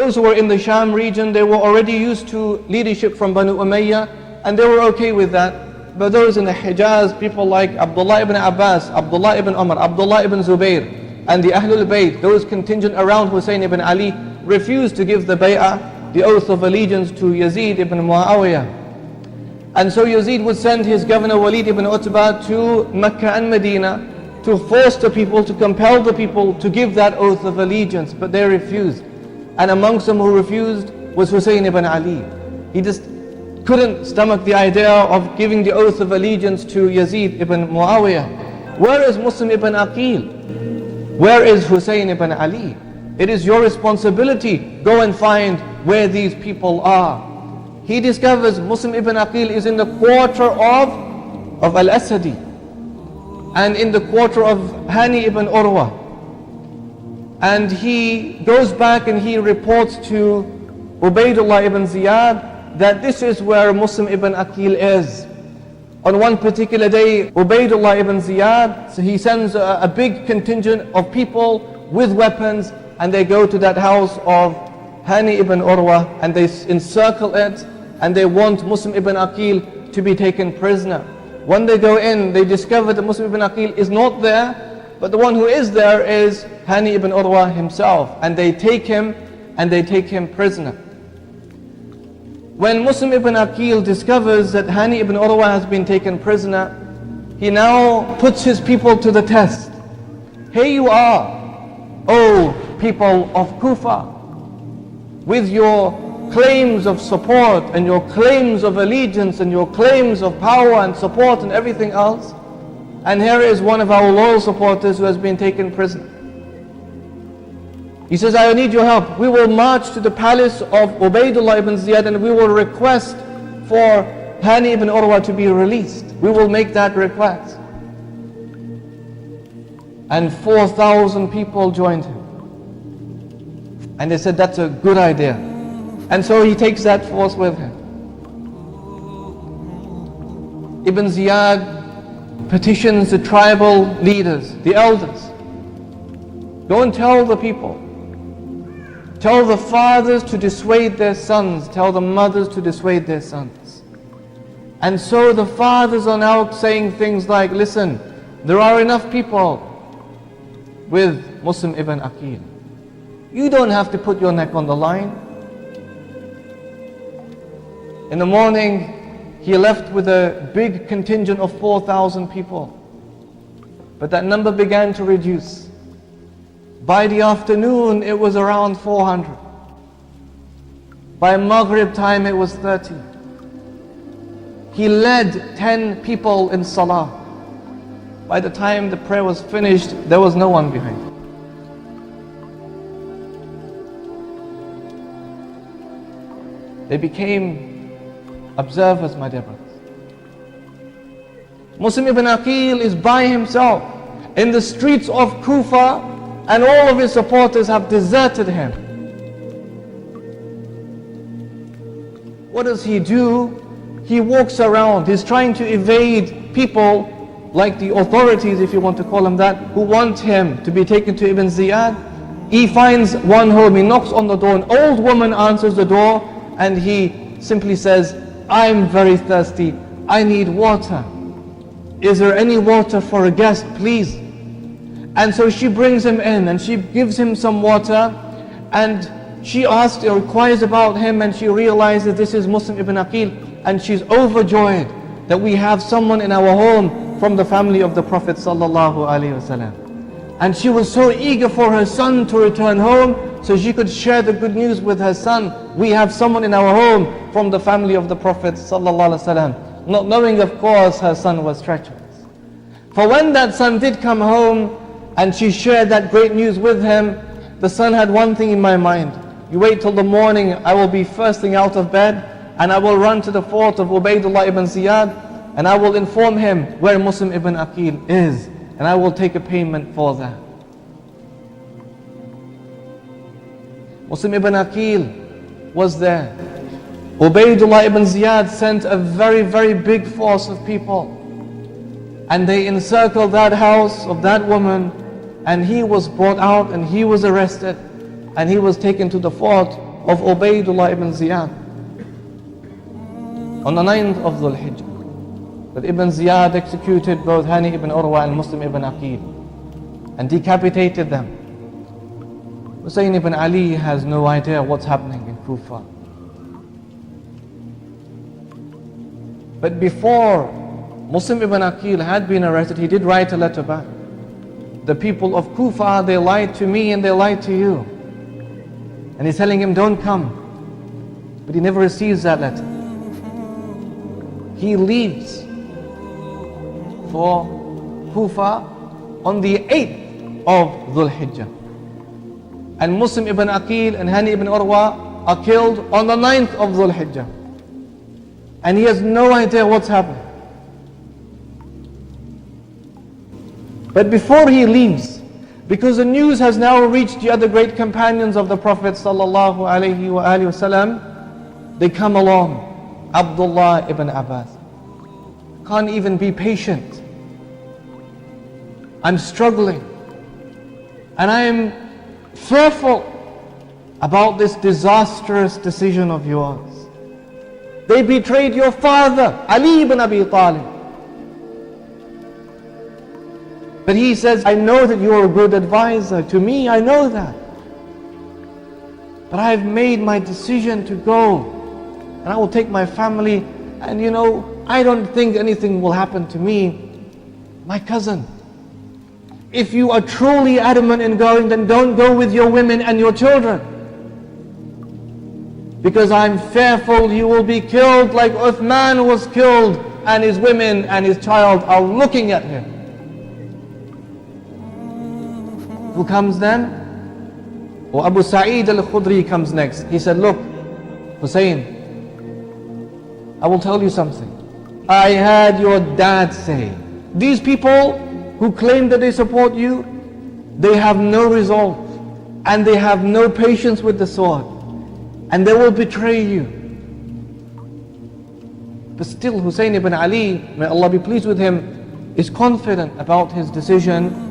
Those who were in the Sham region, they were already used to leadership from Banu Umayyah, and they were okay with that. But those in the Hijaz, people like Abdullah ibn Abbas, Abdullah ibn Umar, Abdullah ibn Zubayr, and the Ahlul Bayt, those contingent around Husayn ibn Ali, refused to give the bay'ah, the oath of allegiance, to Yazid ibn Muawiyah. And so Yazid would send his governor Walid ibn Utbah to Mecca and Medina to force the people, to compel the people to give that oath of allegiance, but they refused. And amongst them who refused was Husayn ibn Ali. He just couldn't stomach the idea of giving the oath of allegiance to Yazid ibn Muawiyah. Where is Muslim ibn Aqil? Where is Husayn ibn Ali? It is your responsibility. Go and find where these people are. He discovers Muslim ibn Aqil is in the quarter of Al-Asadi and in the quarter of Hani ibn Urwa. And he goes back and he reports to Ubaydullah ibn Ziyad that this is where Muslim ibn Aqil is. On one particular day, Ubaydullah ibn Ziyad, so he sends a big contingent of people with weapons, and they go to that house of Hani ibn Urwa, and they encircle it, and they want Muslim ibn Aqil to be taken prisoner. When they go in, they discover that Muslim ibn Aqil is not there, but the one who is there is Hani ibn Urwa himself, and they take him prisoner. When Muslim ibn Aqil discovers that Hani ibn Urwa has been taken prisoner, he now puts his people to the test. Here you are, O people of Kufa, with your claims of support and your claims of allegiance and your claims of power and support and everything else. And here is one of our loyal supporters who has been taken prisoner. He says, I need your help. We will march to the palace of Ubaydullah ibn Ziyad and we will request for Hani ibn Urwa to be released. We will make that request. And 4,000 people joined him. And they said, that's a good idea. And so he takes that force with him. Ibn Ziyad petitions the tribal leaders, the elders. Go and tell the people. Tell the fathers to dissuade their sons. Tell the mothers to dissuade their sons. And so the fathers are now saying things like, listen, there are enough people with Muslim ibn Aqil. You don't have to put your neck on the line. In the morning, he left with a big contingent of 4,000 people. But that number began to reduce. By the afternoon, it was around 400. By Maghrib time, it was 30. He led 10 people in Salah. By the time the prayer was finished, there was no one behind. They became observers, my dear brothers. Muslim ibn Aqil is by himself in the streets of Kufa, and all of his supporters have deserted him. What does he do? He walks around. He's trying to evade people like the authorities, if you want to call them that, who want him to be taken to Ibn Ziyad. He finds one home. He knocks on the door. An old woman answers the door, and he simply says, I'm very thirsty. I need water. Is there any water for a guest, please? And so she brings him in and she gives him some water, and she asks or inquires about him, and she realizes this is Muslim ibn Aqil, and she's overjoyed that we have someone in our home from the family of the Prophet sallallahu alaihi wasallam. And she was so eager for her son to return home so she could share the good news with her son. We have someone in our home from the family of the Prophet sallallahu alaihi wasallam, not knowing, of course, her son was treacherous. For when that son did come home and she shared that great news with him, the son had one thing in my mind. You wait till the morning, I will be first thing out of bed, and I will run to the fort of Ubaydullah ibn Ziyad, and I will inform him where Muslim ibn Aqil is, and I will take a payment for that. Muslim ibn Aqil was there. Ubaydullah ibn Ziyad sent a very, very big force of people, and they encircled that house of that woman, and he was brought out and he was arrested and he was taken to the fort of Ubaydullah ibn Ziyad on the 9th of Dhul Hijjah, that Ibn Ziyad executed both Hani ibn Urwa and Muslim ibn Aqil and decapitated them. Husayn ibn Ali has no idea what's happening in Kufa. But before Muslim ibn Aqil had been arrested, he did write a letter back. The people of Kufa, they lied to me and they lied to you. And he's telling him, don't come. But he never receives that letter. He leaves for Kufa on the 8th of Dhul Hijjah. And Muslim ibn Aqil and Hani ibn Urwa are killed on the 9th of Dhul Hijjah. And he has no idea what's happening. But before he leaves, because the news has now reached the other great companions of the Prophet sallallahu alaihi wasallam, they come along. Abdullah ibn Abbas can't even be patient. I'm struggling, and I am fearful about this disastrous decision of yours. They betrayed your father, Ali ibn Abi Talib. But he says, I know that you are a good advisor to me, I know that. But I have made my decision to go, and I will take my family, and I don't think anything will happen to me. My cousin, if you are truly adamant in going, then don't go with your women and your children. Because I'm fearful you will be killed like Uthman was killed, and his women and his child are looking at him. Who comes then? Or Abu Sa'id al-Khudri comes next. He said, look, Husayn, I will tell you something. I had your dad say, these people who claim that they support you, they have no resolve, and they have no patience with the sword, and they will betray you. But still Husayn ibn Ali, may Allah be pleased with him, is confident about his decision.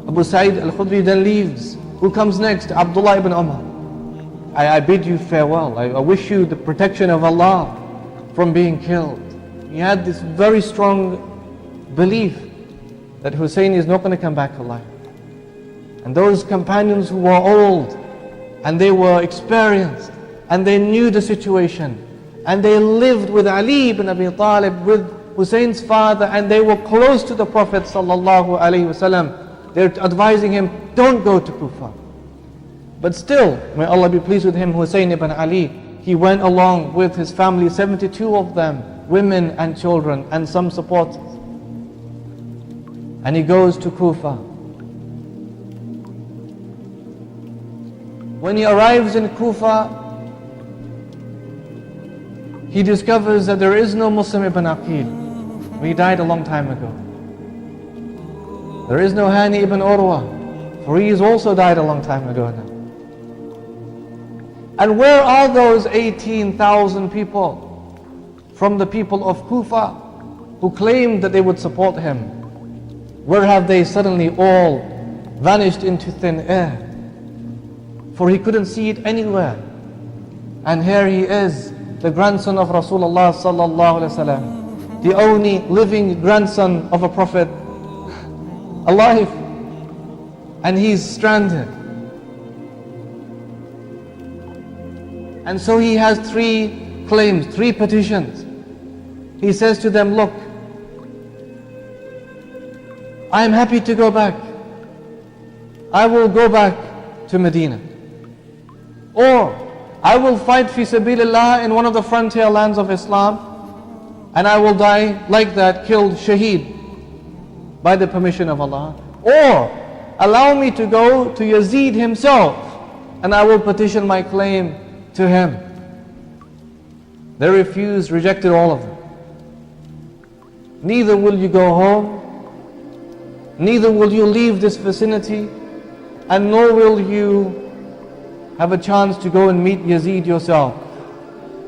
Abu Sa'id al-Khudri then leaves. Who comes next? Abdullah ibn Umar. I bid you farewell. I wish you the protection of Allah from being killed. He had this very strong belief that Husayn is not going to come back alive. And those companions who were old, and they were experienced, and they knew the situation, and they lived with Ali ibn Abi Talib, with Husayn's father, and they were close to the Prophet sallallahu alaihi wasallam. They're advising him, don't go to Kufa. But still, may Allah be pleased with him, Husayn ibn Ali, he went along with his family, 72 of them, women and children, and some supporters. And he goes to Kufa. When he arrives in Kufa, he discovers that there is no Muslim ibn Aqil. He died a long time ago. There is no Hani ibn Urwa, for he has also died a long time ago now. And where are those 18,000 people from the people of Kufa who claimed that they would support him? Where have they suddenly all vanished into thin air? For he couldn't see it anywhere. And here he is, the grandson of Rasulullah sallallahu alaihi wasallam, the only living grandson of a prophet alive, and he's stranded. And so he has 3 claims, 3 petitions. He says to them, look, I am happy to go back. I will go back to Medina. Or I will fight fi sabilillah in one of the frontier lands of Islam, and I will die like that, killed shaheed by the permission of Allah. Or allow me to go to Yazid himself, and I will petition my claim to him. They refused, rejected all of them. Neither will you go home, neither will you leave this vicinity, and nor will you have a chance to go and meet Yazid yourself,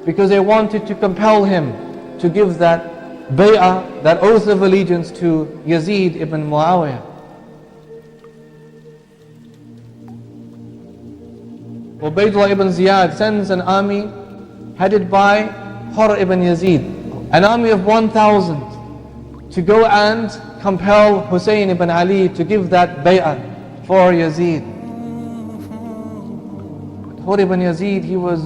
because they wanted to compel him to give that bay'ah, that oath of allegiance to Yazid ibn Muawiyah. Ubaydullah ibn Ziyad sends an army headed by Hur ibn Yazid, an army of 1,000, to go and compel Husayn ibn Ali to give that bay'ah for Yazid. Hur ibn Yazid, he was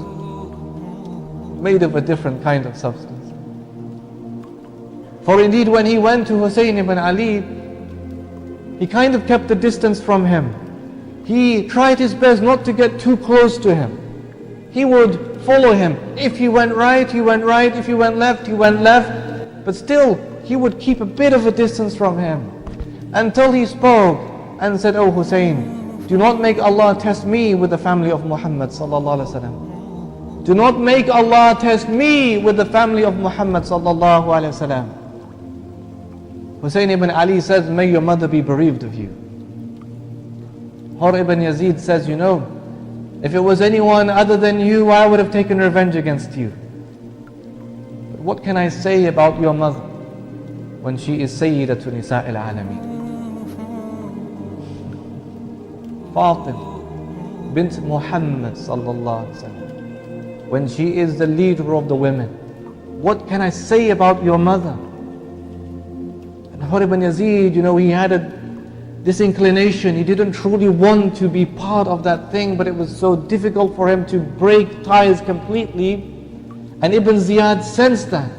made of a different kind of substance. For indeed, when he went to Husayn ibn Ali, he kind of kept a distance from him. He tried his best not to get too close to him. He would follow him. If he went right, he went right. If he went left, he went left. But still, he would keep a bit of a distance from him. Until he spoke and said, "Oh Husayn, do not make Allah test me with the family of Muhammad sallallahu alaihi wasallam. Do not make Allah test me with the family of Muhammad sallallahu alaihi wasallam." Husayn ibn Ali says, "May your mother be bereaved of you." Hur ibn Yazid says, "You know, if it was anyone other than you, I would have taken revenge against you. But what can I say about your mother when she is Sayyidatu Nisa'il Alameen? Fatima bint Muhammad sallallahu alaihi wasallam, when she is the leader of the women. What can I say about your mother?" And Hur ibn Yazid, you know, he had this inclination. He didn't truly want to be part of that thing, but it was so difficult for him to break ties completely. And Ibn Ziyad sensed that.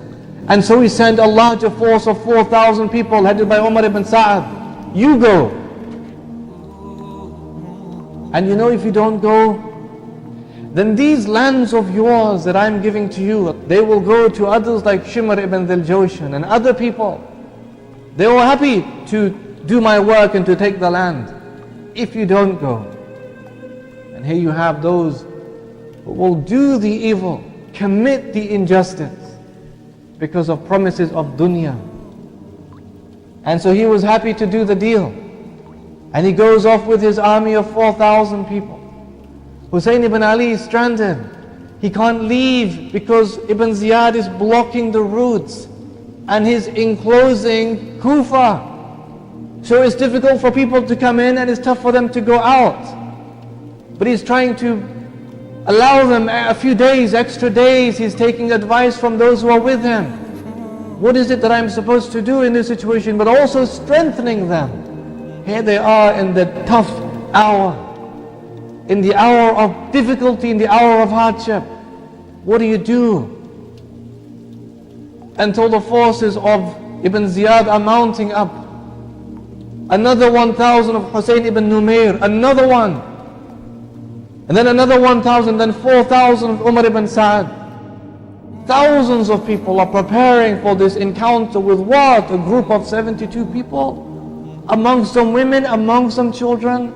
And so he sent a larger force of 4,000 people headed by Umar ibn Sa'ad. "You go." And you know, if you don't go, then these lands of yours that I'm giving to you, they will go to others like Shimr ibn Dhil Jawshan and other people. They were happy to do my work and to take the land. If you don't go. And here you have those who will do the evil, commit the injustice because of promises of dunya. And so he was happy to do the deal. And he goes off with his army of 4,000 people. Husayn ibn Ali is stranded. He can't leave because Ibn Ziyad is blocking the routes and he's enclosing Kufa. So it's difficult for people to come in and it's tough for them to go out. But he's trying to allow them a few days, extra days. He's taking advice from those who are with him. What is it that I'm supposed to do in this situation? But also strengthening them. Here they are in the tough hour, in the hour of difficulty, in the hour of hardship. What do you do? Until the forces of Ibn Ziyad are mounting up. Another 1,000 of Husayn ibn Numair, another one. And then another 1,000, then 4,000 of Umar ibn Sa'ad. Thousands of people are preparing for this encounter with what? A group of 72 people? Amongst them women, amongst them children.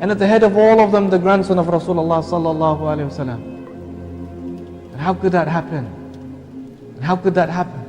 And at the head of all of them, the grandson of Rasulullah sallallahu alaihi wasallam. And how could that happen? And how could that happen?